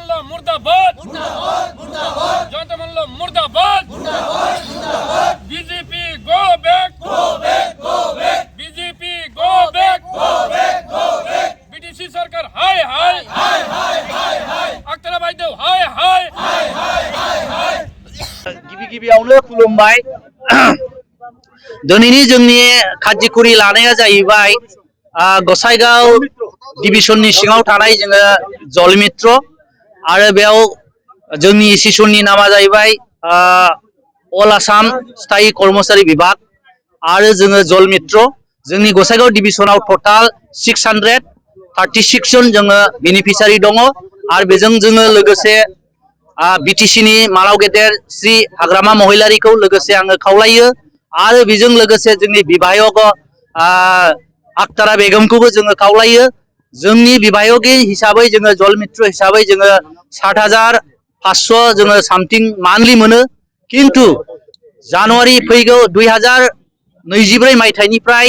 মোল্লা মুর্দাবাদ জয়ন্ত মোল্লা মুর্দাবাদ BJP go back BJP go back BTC সরকার হাই হাই আক্তারা বাইদেউ হাই হাই गिबि-गिबियावनो खुलुमबाय दिनैनि जोंनि खाजिखुरि लानाया जाहैबाय गसाइगाव डिभिजननि सिङाव थानाय जोङो जलमित्र आरो बेयाव जोंनि सेसननि नामा जाहैबाय अल आसाम स्थायी कर्मचारी विभाग आरो जोङो जलमित्र जोंनि गसाइगाव डिभिजनाव टोटाल 636 जन जोङो बेनिफिसियारि दङ आरो बेजों जोङो लोगोसे बिटिसिनि मालाव गेदेर श्री हाग्रामा महिलारिखौ लोगोसे आङो खावलायो आरो बेजों लोगोसे जोंनि बिभायक आक्तारा बेगमखौबो जोङो खावलायो जोंनि बिभायकि हिसाबै जोङो जलमित्र हिसाबै जोङो 7,500 जोङो सामथिं मान्थलि मोनो किन्तु जानुवारि फैगौ 2024 मायथाइनिफ्राय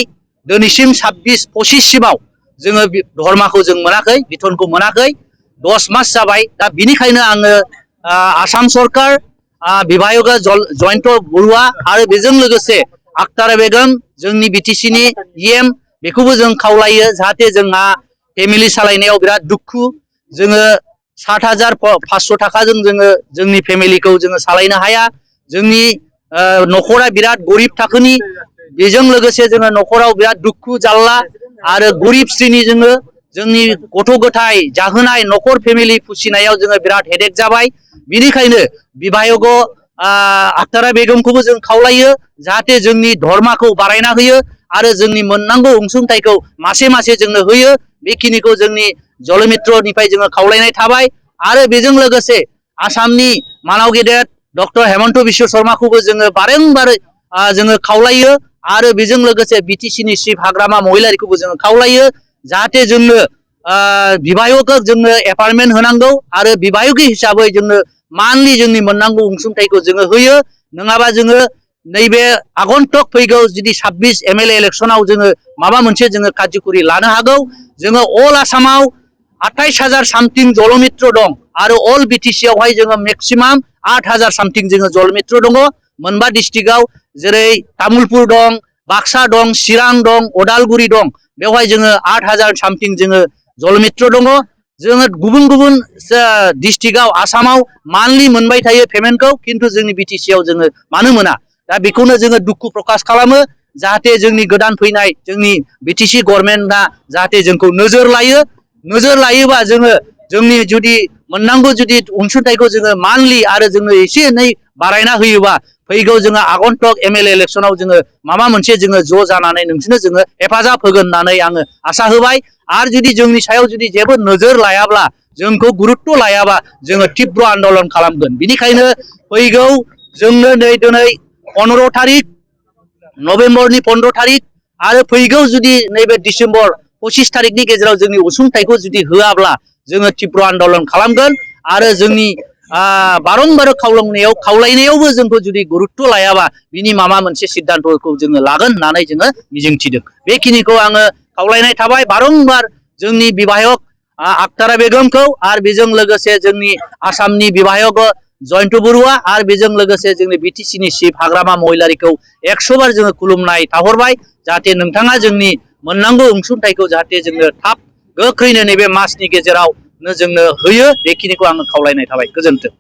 दिनैसिम 26-25 सिमाव जोङो धर्माखौ जों मोनाखै बेथनखौ मोनाखै 10 मास जाबाय दा बिनिखायनो आङो आसाम सरकार विभायक जयंत बरुवा आरो बेजों लोगोसे आक्तारा बेगम जोंनि बिटिसिनि इएम बेखौबो जों खावलायो जाहाथे जोंहा फेमिलि सालायनायाव बिराद दुखु जोङो 7,500 थाखाजों जोङो जोंनि फेमिलिखौ जोङो सालायनो हाया जोंनि नखरा बिराद गरिब थाखोनि बेजों लोगोसे जोङो नखराव बिराद दुखु जाल्ला आरो गरिब श्रेणी जोङो जोंनि गथ' गथाय जाहोनाय नखर फेमिलि पुसिनायाव जोङो बिराद हेडेक जाबाय बिनिखायनो विभायक आक्तारा बेगमखौबो जों खावलायो जाहाथे जोंनि धर्माखौ बारायना होयो आरो जोंनि मोननांगौ अनसुंथाइखौ मासे मासे जोंनो होयो बेखिनिखौ जोंनि जलमित्रनिफ्राय जोङो खावलायनाय थाबाय आरो बेजों लोगोसे आसामनि मानाव गेदेर डक्टर हेमन्त बिश्व शर्माखौबो जोङो बारंबार जोङो खावलायो आरो बेजों लोगोसे बिटिसिनि चिफ हाग्रामा महिलारिखौबो जोङो खावलायो जाहाथे जोंनो विभायक जोंनो एपॉइंटमेंट होनांगौ आरो विभायक हिसाबै जोंनो मान्थलि जोंनि मोननांगौ अनसुंथाइखौ जोङो होयो नङाबा जोङो नैबे आगन्तक फैगौ जुदि 26 एमएलए इलेक्शनाव जोङो माबा मोनसे जोङो खाजिखुरि लानो हागौ जोङो अल आसामाव 28,000 सामथिं जलमित्र दं आरो अल बिटिसि आवहाय जोङो मेक्सिमाम 8,000 सामथिं जोङो जलमित्र दङ मोनबा डिस्ट्रिक्टआव जेरै तामुलपुर दं बाक्सा दं चिरां दं उदालगुरि दं बेवहाय जोङो 8,000 सामथिं जोङो जलमित्र दङ जोङो गुबुन गुबुन डिस्ट्रिक्टआव आसामाव मान्थलि मोनबाय थायो पेमेन्टखौ किन्तु जोंनि बिटिसि आव जोङो मानो मोना दा बेखौनो जोङो दुखु प्रकाश खालामो जाहाथे जोंनि गोदान फैनाय जोंनि बिटिसि गभर्नमेन्टआ जाहाथे जोंखौ नोजोर लायोबा जोङो जोंनि जुदि मोननांगौ जुदि अनसुंथाइखौ जोङो मान्थलि आरो जोङो एसे एनै बारायना होयोबा फैगौ जोङो आगन्तक एमएलए इलेक्शनाव जोङो माबा मोनसे जोङो ज' जानानै नोंसोरनो जोङो हेफाजाब होगोन होननानै आङो आसा होबाय आरो जुदि जोंनि सायाव जुदि जेबो नोजोर लायाब्ला जोंखौ गुरुत्व लायाबा जोङो तीव्र आन्दोलन खालामगोन बिनिखायनो फैगौ जोंनो दिनै 15 तारिख नभेम्बरनि 15 तारिख आरो फैगौ जुदि नैबे डिसेम्बर 25 तारिखनि गेजेराव जोंनि अनसुंथाइखौ जुदि होआब्ला जोङो तीव्र आन्दोलन खालामगोन आरो जोंनि बारंबार खावलायनायावबो जोंखौ जुदि गुरुत्व लायाबा बिनि माबा मोनसे सिद्धान्तखौ जोङो लागोन होननानै जोङो मिजिंथिदों बेखिनिखौ आङो खावलायनाय थाबाय बारंबार जोंनि बिभायक आक्तारा बेगमखौ आरो बेजों लोगोसे जोंनि आसामनि बिभायक जयंत बरुवा आरो बेजों लोगोसे जोंनि बिटिसिनि चिफ हाग्रामा महिलारिखौ 100 बार जोङो खुलुमनाय थाहरबाय जाहाथे नोंथाङा जोंनि मोननांगौ अनसुंथाइखौ जाहाथे जोंनो थाब गोख्रैनो नैबे मासनि गेजेरावनो जोंनो होयो बेखिनिखौ आङो खावलायनाय थाबाय गोजोन्थों।